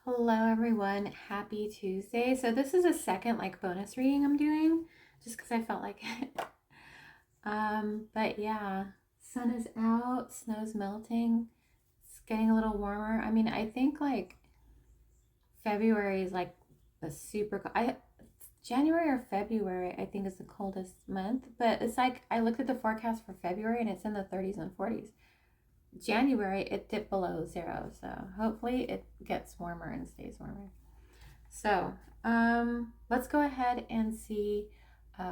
Hello everyone, happy Tuesday. So this is a second bonus reading I'm doing just because I felt like it. But yeah, sun is out, snow's melting, it's getting a little warmer. I mean, I think February is a January or February I think is the coldest month, but it's I looked at the forecast for February and it's in the 30s and 40s. January it dipped below zero, so hopefully it gets warmer and stays warmer. So let's go ahead and see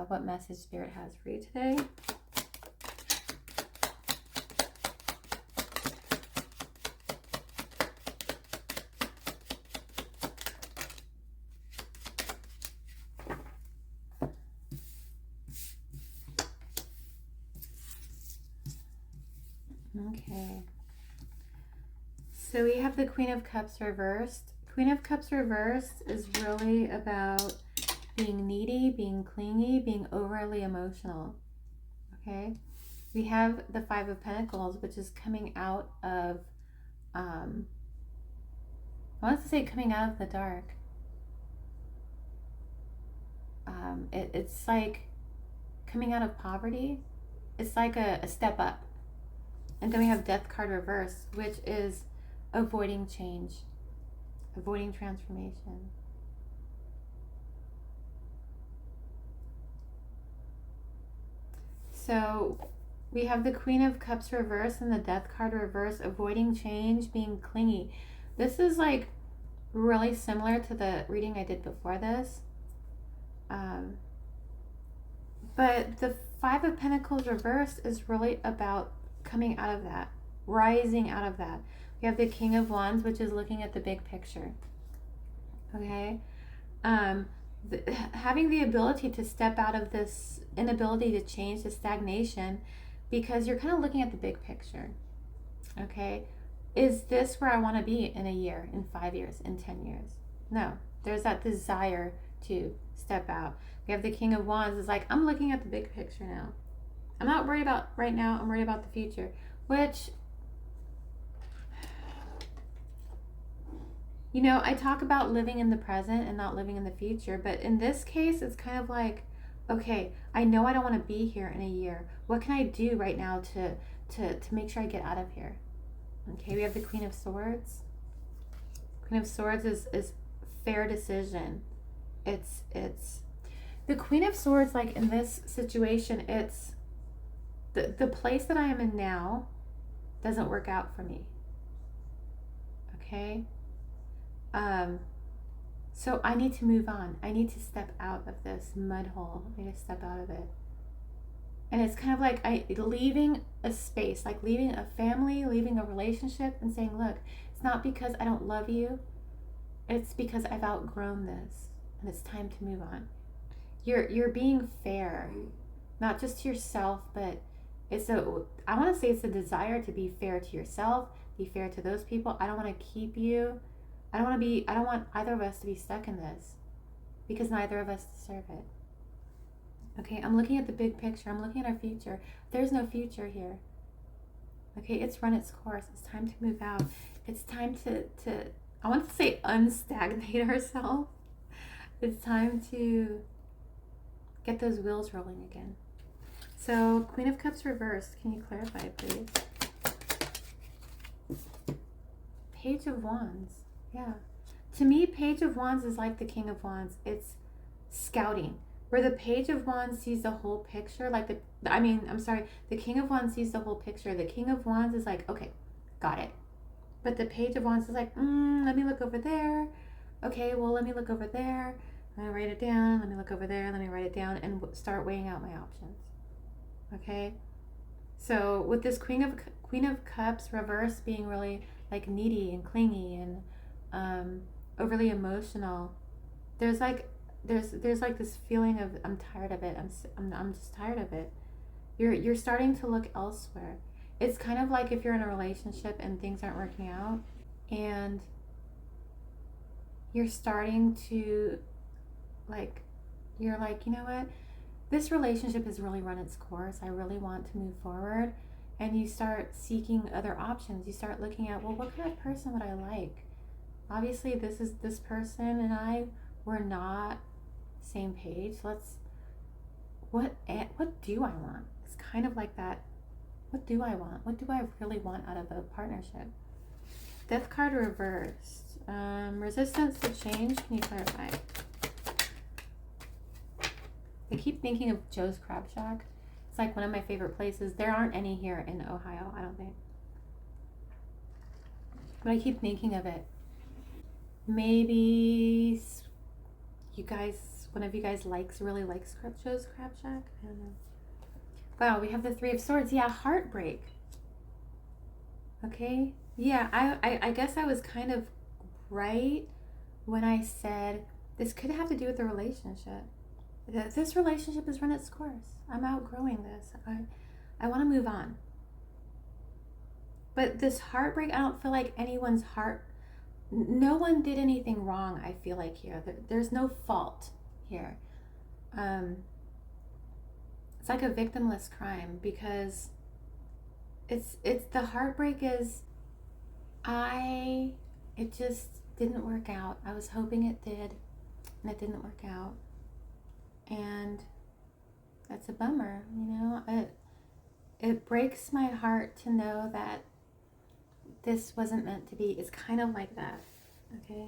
what message Spirit has for you today. Okay. So we have the Queen of Cups reversed. Queen of Cups reversed is really about being needy, being clingy, being overly emotional. Okay. We have the Five of Pentacles, which is coming out of, I want to say coming out of the dark. It's like coming out of poverty. It's like a step up. And then we have Death card reverse, which is avoiding change, avoiding transformation. So we have the Queen of Cups reverse and the Death card reverse, avoiding change, being clingy. This is really similar to the reading I did before this. But the Five of Pentacles reversed is really about coming out of that, rising out of that. We have the King of Wands, which is looking at the big picture. Okay? Having the ability to step out of this inability to change, the stagnation, because you're kind of looking at the big picture. Okay? Is this where I want to be in a year, in 5 years, in 10 years? No. There's that desire to step out. We have the King of Wands. It's like, I'm looking at the big picture now. I'm not worried about right now. I'm worried about the future. Which, I talk about living in the present and not living in the future. But in this case, it's kind of like, okay, I know I don't want to be here in a year. What can I do right now to make sure I get out of here? Okay, we have the Queen of Swords. Queen of Swords is fair decision. It's the Queen of Swords, in this situation, it's the place that I am in now doesn't work out for me. Okay? So I need to move on. I need to step out of this mud hole. I need to step out of it. And it's kind of leaving a space, like leaving a family, leaving a relationship, and saying, look, it's not because I don't love you. It's because I've outgrown this, and it's time to move on. You're being fair, not just to yourself, but I want to say it's a desire to be fair to yourself, be fair to those people. I don't want to keep you. I don't want either of us to be stuck in this, because neither of us deserve it. Okay, I'm looking at the big picture. I'm looking at our future. There's no future here. Okay, it's run its course. It's time to move out. It's time to I want to say unstagnate ourselves. It's time to get those wheels rolling again. So, Queen of Cups reversed. Can you clarify, please? Page of Wands. Yeah. To me, Page of Wands is like the King of Wands. It's scouting. Where the Page of Wands sees the whole picture, the King of Wands sees the whole picture. The King of Wands is like, okay, got it. But the Page of Wands is like, let me look over there. Okay, well, let me look over there. Let me write it down. Let me look over there. Let me write it down and start weighing out my options. Okay? So with this Queen of Cups reverse being really needy and clingy and overly emotional, there's this feeling of I'm tired of it. I'm just tired of it. You're starting to look elsewhere. It's kind of like if you're in a relationship and things aren't working out, and you're starting to you're like, you know what? This relationship has really run its course. I really want to move forward. And you start seeking other options. You start looking at, well, what kind of person would I like? Obviously, this person and I were not same page. What do I want? It's kind of like that. What do I want? What do I really want out of a partnership? Death card reversed. Resistance to change. Can you clarify? I keep thinking of Joe's Crab Shack. It's like one of my favorite places. There aren't any here in Ohio, I don't think. But I keep thinking of it. Maybe you guys, one of you guys really likes Joe's Crab Shack. I don't know. Wow, we have the Three of Swords. Yeah, heartbreak. Okay. Yeah, I guess I was kind of right when I said this could have to do with the relationship. This relationship has run its course. I'm outgrowing this. I want to move on. But this heartbreak, I don't feel like anyone's heart, no one did anything wrong, I feel like here. There's no fault here. It's like a victimless crime because it's the heartbreak is it just didn't work out. I was hoping it did, and it didn't work out. And that's a bummer, you know. It breaks my heart to know that this wasn't meant to be. It's kind of like that. Okay.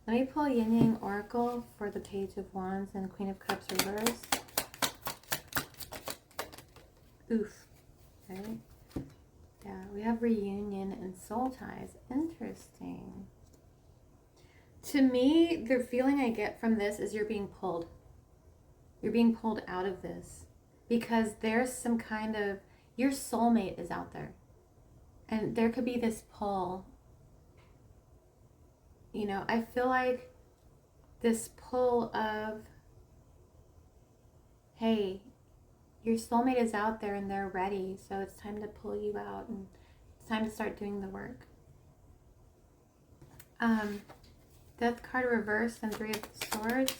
Let me pull Yin Yang Oracle for the Page of Wands and Queen of Cups reverse. Oof. Okay. Yeah, we have reunion and soul ties. Interesting. To me, the feeling I get from this is you're being pulled. You're being pulled out of this because there's some kind of, your soulmate is out there. And there could be this pull. You know, I feel like this pull of, hey, your soulmate is out there and they're ready. So it's time to pull you out and it's time to start doing the work. Death card reversed and Three of Swords.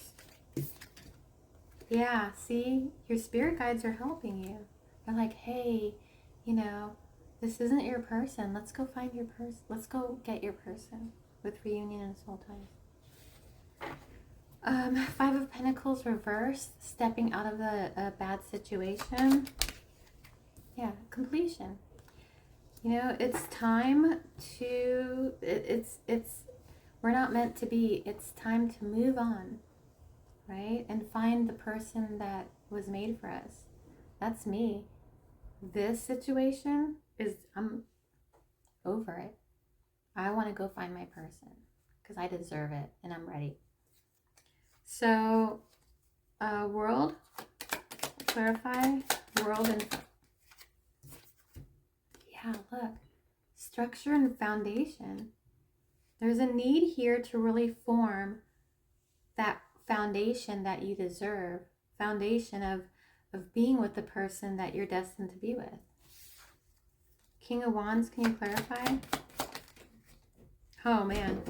Yeah, see, your spirit guides are helping you. They're like, hey, you know, this isn't your person. Let's go find your person. Let's go get your person with reunion and soul ties. Five of Pentacles reversed, stepping out of a bad situation. Yeah, completion. You know, it's time to, we're not meant to be. It's time to move on, right? And find the person that was made for us. That's me. This situation is, I'm over it. I want to go find my person because I deserve it and I'm ready. So, world, clarify, world and, yeah, look, structure and foundation. There's a need here to really form that foundation that you deserve, foundation of being with the person that you're destined to be with. King of Wands, can you clarify? Oh man,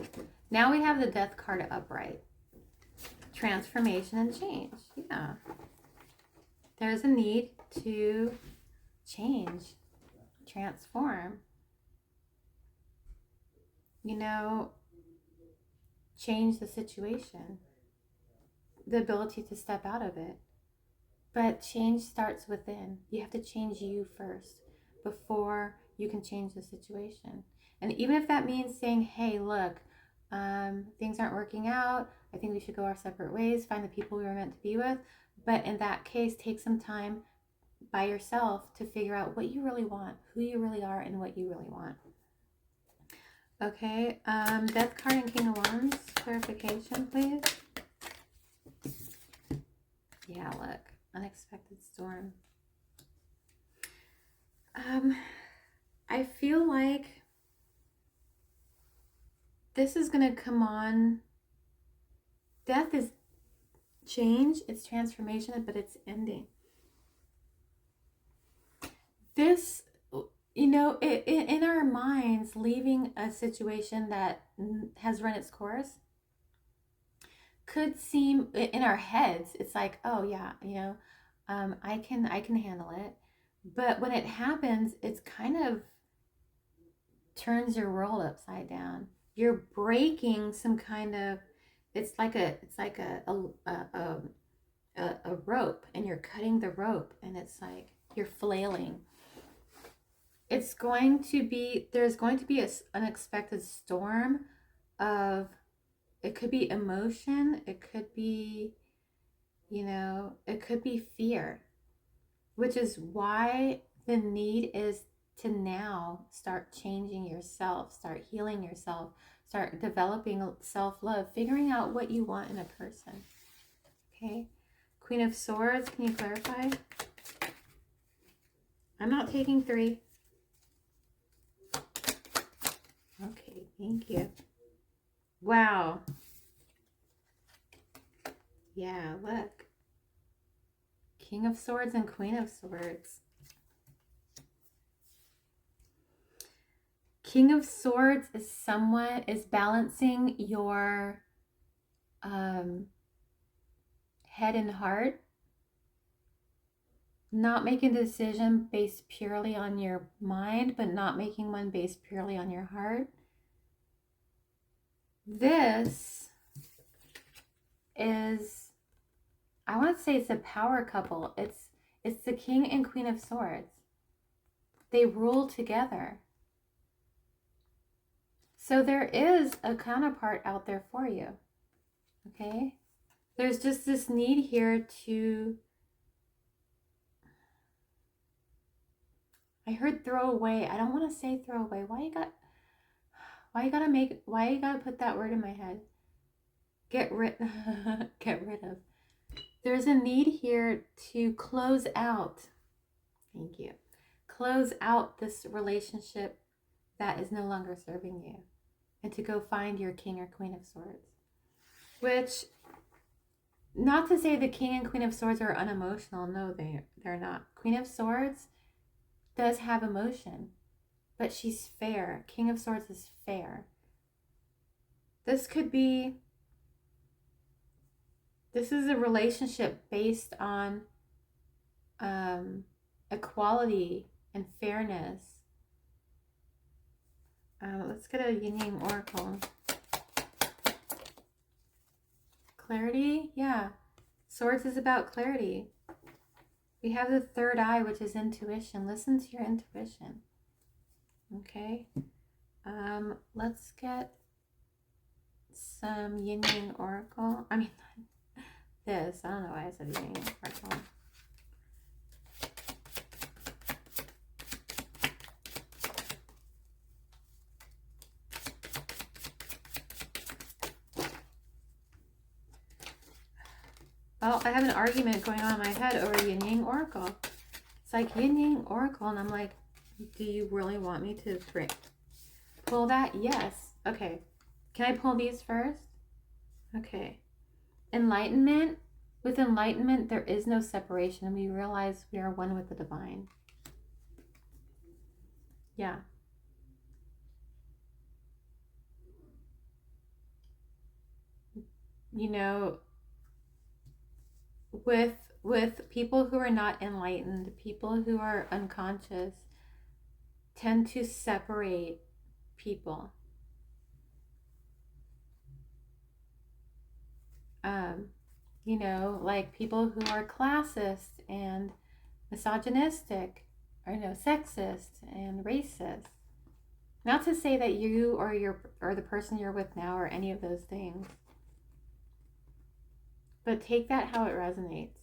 now we have the Death card upright. Transformation and change. Yeah. There's a need to change, transform. You know, change the situation. The ability to step out of it. But change starts within. You have to change you first before you can change the situation. And even if that means saying, hey, look, things aren't working out. I think we should go our separate ways, find the people we were meant to be with. But in that case, take some time by yourself to figure out what you really want, who you really are, and what you really want. Okay, Death card and King of Wands, clarification, please. Yeah, look, unexpected storm. I feel like this is going to come on. Death is change, it's transformation, but it's ending. This, you know, in our minds, leaving a situation that has run its course could seem, in our heads, it's like, oh yeah, you know, I can handle it. But when it happens, it's kind of turns your world upside down. you're breaking some kind of, it's like a rope, and you're cutting the rope, and it's like you're flailing. It's going to be, there's going to be an unexpected storm of, it could be emotion, it could be, you know, it could be fear, which is why the need is to now start changing yourself, start healing yourself, start developing self-love, figuring out what you want in a person. Okay. Queen of Swords, can you clarify? I'm not taking 3. Okay, thank you. Wow. Yeah, look. King of Swords and Queen of Swords. King of Swords is someone is balancing your head and heart, not making a decision based purely on your mind, but not making one based purely on your heart. This is, I want to say it's a power couple. It's the King and Queen of Swords. They rule together. So there is a counterpart out there for you. Okay? There's just this need here to, I heard throw away. I don't want to say throw away. Why you gotta put that word in my head? Get rid of. There's a need here to close out. Thank you. Close out this relationship that is no longer serving you, and to go find your King or Queen of Swords. Which, not to say the King and Queen of Swords are unemotional. No, they're not. Queen of Swords does have emotion, but she's fair. King of Swords is fair. This is a relationship based on equality and fairness. Let's get a Yin Yang Oracle. Clarity? Yeah. Swords is about clarity. We have the third eye, which is intuition. Listen to your intuition. Okay. Let's get some Yin Yang Oracle. I mean, this. I don't know why I said Yin Yang Oracle. Well, I have an argument going on in my head over Yin Yang Oracle. It's like Yin Yang Oracle, and I'm like, do you really want me to pull that? Yes. Okay. Can I pull these first? Okay. Enlightenment. With enlightenment, there is no separation, and we realize we are one with the divine. Yeah. You know, with people who are not enlightened, people who are unconscious tend to separate people. You know, like people who are classist and misogynistic, or sexist and racist. Not to say that you or the person you're with now are any of those things, but take that how it resonates.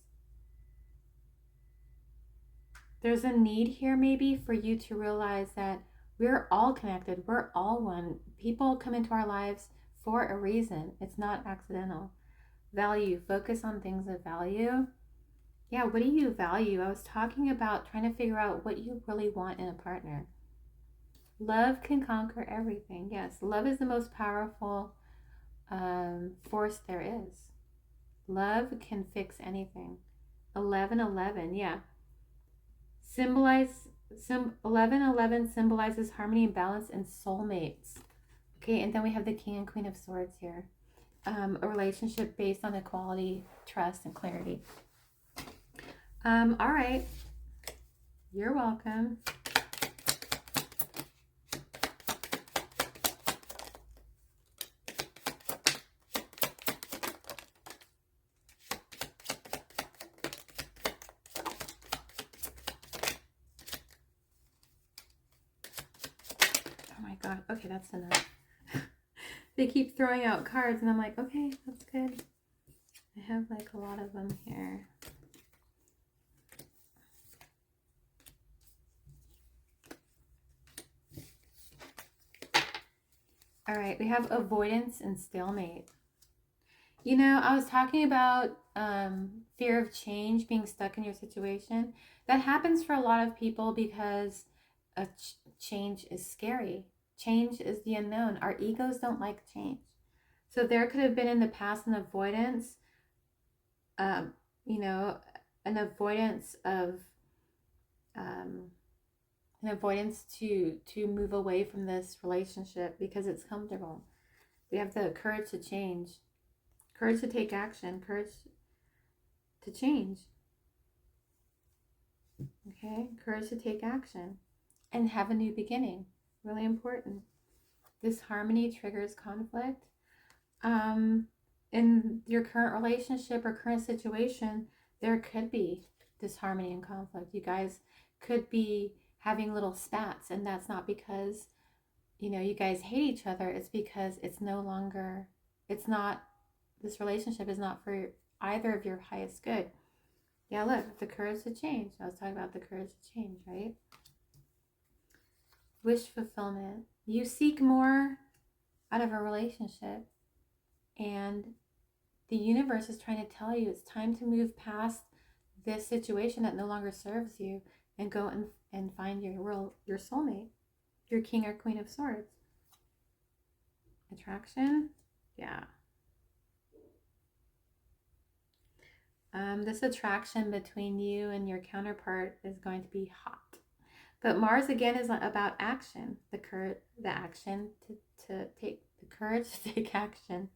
There's a need here maybe for you to realize that we're all connected. We're all one. People come into our lives for a reason. It's not accidental. Value. Focus on things of value. Yeah, what do you value? I was talking about trying to figure out what you really want in a partner. Love can conquer everything. Yes, love is the most powerful force there is. Love can fix anything. 1111, yeah. 1111 symbolizes harmony and balance and soulmates. Okay, and then we have the King and Queen of Swords here. A relationship based on equality, trust, and clarity. All right. You're welcome. God. Okay, that's enough. They keep throwing out cards, and I'm like, okay, that's good. I have like a lot of them here. All right, we have avoidance and stalemate. You know, I was talking about fear of change, being stuck in your situation. That happens for a lot of people because a change is scary. Change is the unknown. Our egos don't like change. So there could have been in the past an avoidance, you know, an avoidance of, an avoidance to move away from this relationship because it's comfortable. We have the courage to change. Courage to take action, courage to change. Okay, courage to take action and have a new beginning. Really important. This harmony triggers conflict. In your current relationship or current situation, there could be disharmony and conflict. You guys could be having little spats, and that's not because, you know, you guys hate each other. It's because it's no longer, it's not, this relationship is not for either of your highest good. Yeah, look, the courage to change. I was talking about the courage to change, right? Wish fulfillment. You seek more out of a relationship, and the universe is trying to tell you it's time to move past this situation that no longer serves you and go and find your soulmate, your king or queen of swords. Attraction. Yeah. This attraction between you and your counterpart is going to be hot. But Mars again is about action, the courage to take action.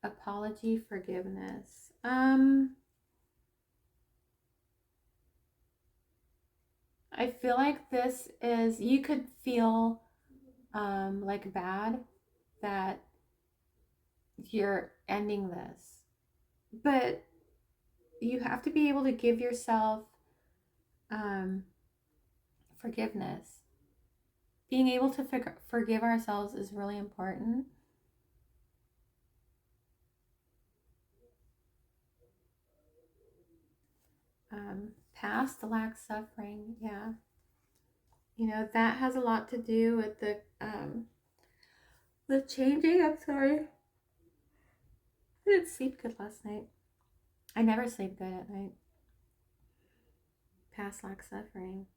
Apology, forgiveness. I feel like this is, you could feel like bad that you're ending this, but you have to be able to give yourself forgiveness. Being able to forgive ourselves is really important. Past lack suffering, yeah. You know, that has a lot to do with the changing. I'm sorry. I didn't sleep good last night. I never sleep good at night. Past lack suffering.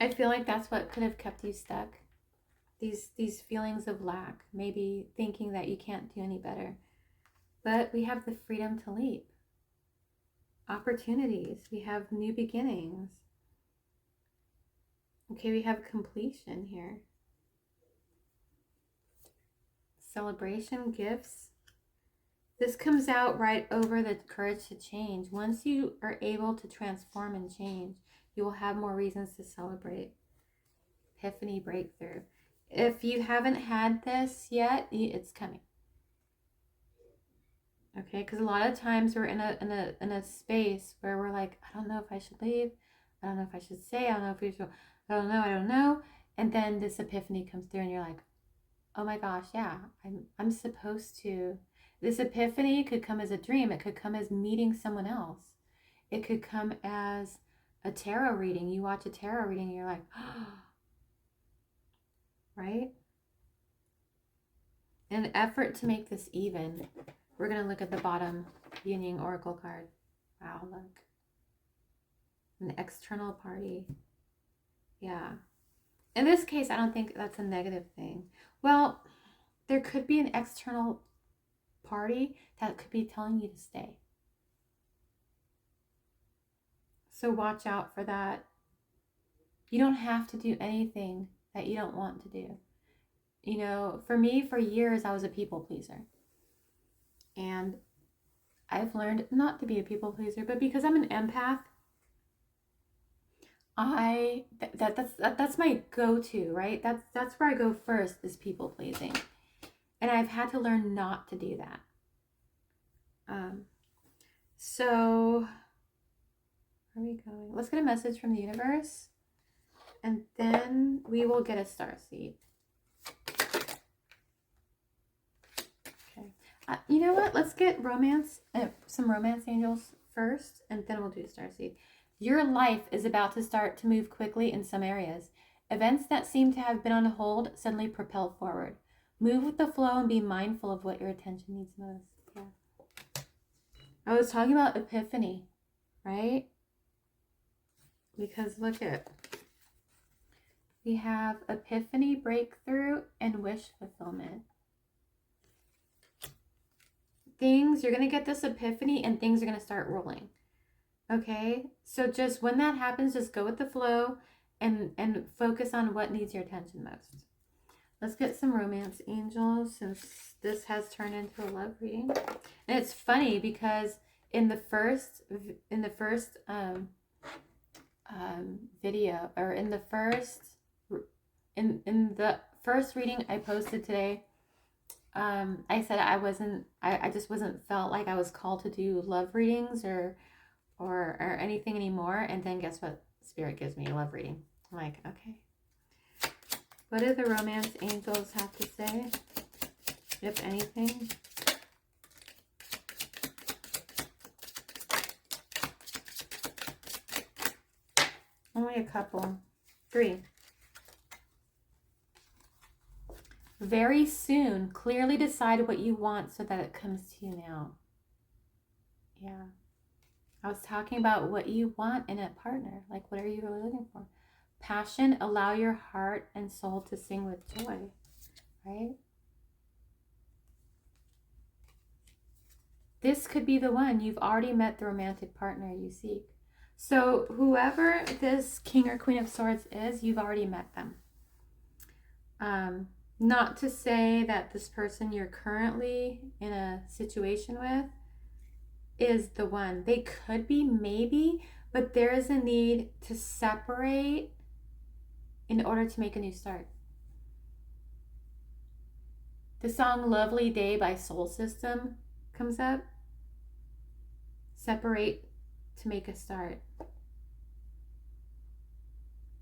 I feel like that's what could have kept you stuck. These feelings of lack, maybe thinking that you can't do any better. But we have the freedom to leap. Opportunities. We have new beginnings. Okay, we have completion here. Celebration, gifts. This comes out right over the courage to change. Once you are able to transform and change, you will have more reasons to celebrate. Epiphany, breakthrough. If you haven't had this yet, it's coming. Okay, because a lot of times we're in a space where we're like, I don't know if I should leave. I don't know if I should stay. I don't know if we should. I don't know. And then this epiphany comes through, and you're like, oh my gosh, yeah, I'm supposed to. This epiphany could come as a dream. It could come as meeting someone else. It could come as a tarot reading. You watch a tarot reading and you're like, oh, right? In an effort to make this even, we're going to look at the bottom Union Oracle card. Wow, look. An external party. Yeah. In this case, I don't think that's a negative thing. Well, there could be an external party that could be telling you to stay. So watch out for that. You don't have to do anything that you don't want to do. You know, for me, for years, I was a people pleaser. And I've learned not to be a people pleaser, but because I'm an empath, that's my go-to, right? That's where I go first, is people pleasing. And I've had to learn not to do that. So Where are we going? Let's get a message from the universe. And then we will get a star seed. Okay. You know what? Let's get romance, some romance angels first, and then we'll do star seed. Your life is about to start to move quickly in some areas. Events that seem to have been on hold suddenly propel forward. Move with the flow and be mindful of what your attention needs most. Yeah. I was talking about epiphany, right? Because look at, we have epiphany, breakthrough, and wish fulfillment. You're going to get this epiphany and things are going to start rolling. Okay? So just when that happens, just go with the flow and focus on what needs your attention most. Let's get some romance angels since this has turned into a love reading. And it's funny because in the first video, or in the first reading I posted today, I said I just wasn't felt like I was called to do love readings or anything anymore. And then guess what? Spirit gives me a love reading. I'm like, okay. What do the romance angels have to say, if anything? Only a couple. 3. Very soon, clearly decide what you want so that it comes to you now. Yeah. I was talking about what you want in a partner. Like, what are you really looking for? Passion, allow your heart and soul to sing with joy, right? This could be the one. You've already met the romantic partner you seek. So whoever this King or Queen of Swords is, you've already met them. Not to say that this person you're currently in a situation with is the one. They could be, maybe, but there is a need to separate in order to make a new start. The song Lovely Day by Soul System comes up. Separate to make a start.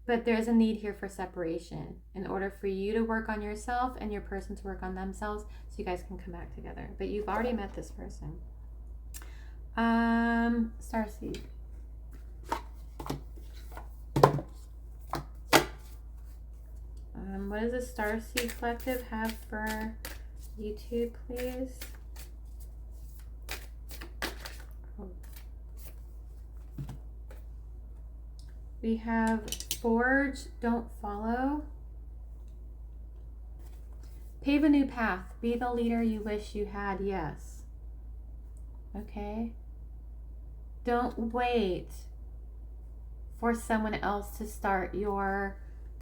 But there's a need here for separation in order for you to work on yourself and your person to work on themselves so you guys can come back together. But you've already met this person. Starseed. What does the Starseed Collective have for YouTube, please? We have Forge, don't follow. Pave a new path. Be the leader you wish you had. Yes. Okay. Don't wait for someone else to start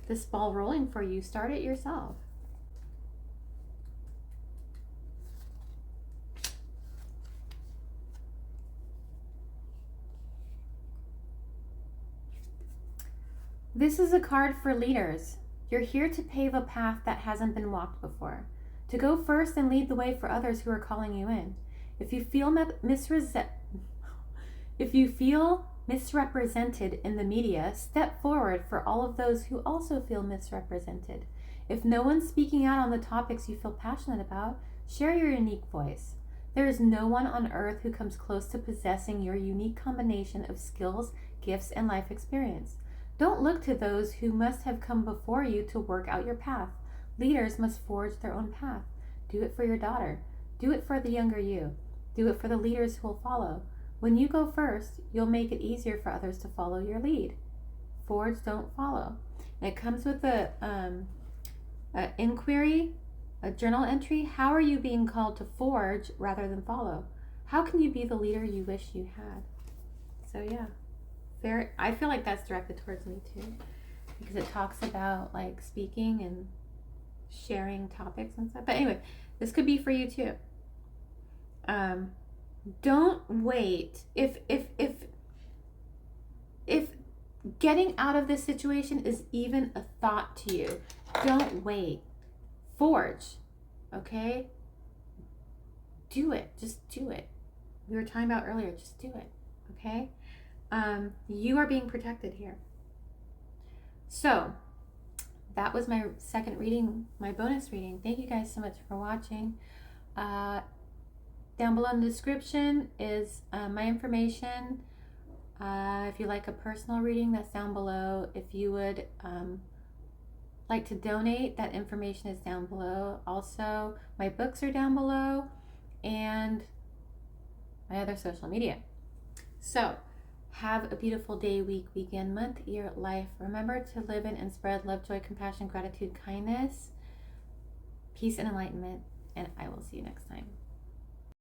this ball rolling for you. Start it yourself. This is a card for leaders. You're here to pave a path that hasn't been walked before. To go first and lead the way for others who are calling you in. If you feel misrepresented in the media, step forward for all of those who also feel misrepresented. If no one's speaking out on the topics you feel passionate about, share your unique voice. There is no one on earth who comes close to possessing your unique combination of skills, gifts, and life experience. Don't look to those who must have come before you to work out your path. Leaders must forge their own path. Do it for your daughter. Do it for the younger you. Do it for the leaders who will follow. When you go first, you'll make it easier for others to follow your lead. Forge, don't follow. And it comes with a inquiry, a journal entry. How are you being called to forge rather than follow? How can you be the leader you wish you had? So yeah. I feel like that's directed towards me too, because it talks about like speaking and sharing topics and stuff. But anyway, this could be for you too. Don't wait. If getting out of this situation is even a thought to you, don't wait. Forge, okay? Do it. Just do it. We were talking about earlier. Just do it, okay? You are being protected here. So that was my second reading, my bonus reading. Thank you guys so much for watching. Down below in the description is my information. If you like a personal reading, that's down below. If you would like to donate, that information is down below. Also, my books are down below, and my other social media. So have a beautiful day, week, weekend, month, year, life. Remember to live in and spread love, joy, compassion, gratitude, kindness, peace, and enlightenment. And I will see you next time.